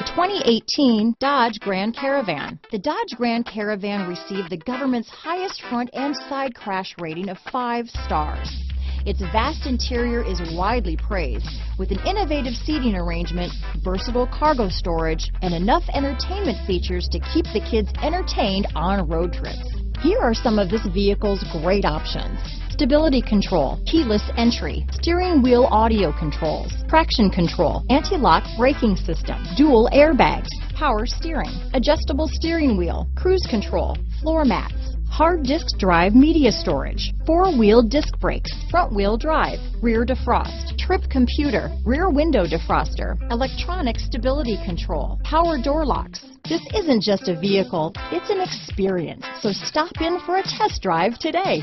The 2018 Dodge Grand Caravan. The Dodge Grand Caravan received the government's highest front and side crash rating of 5 stars. Its vast interior is widely praised, with an innovative seating arrangement, versatile cargo storage, and enough entertainment features to keep the kids entertained on road trips. Here are some of this vehicle's great options: stability control, keyless entry, steering wheel audio controls, traction control, anti-lock braking system, dual airbags, power steering, adjustable steering wheel, cruise control, floor mats, hard disk drive media storage, 4-wheel disc brakes, front wheel drive, rear defrost, trip computer, rear window defroster, electronic stability control, power door locks. This isn't just a vehicle, it's an experience. So stop in for a test drive today.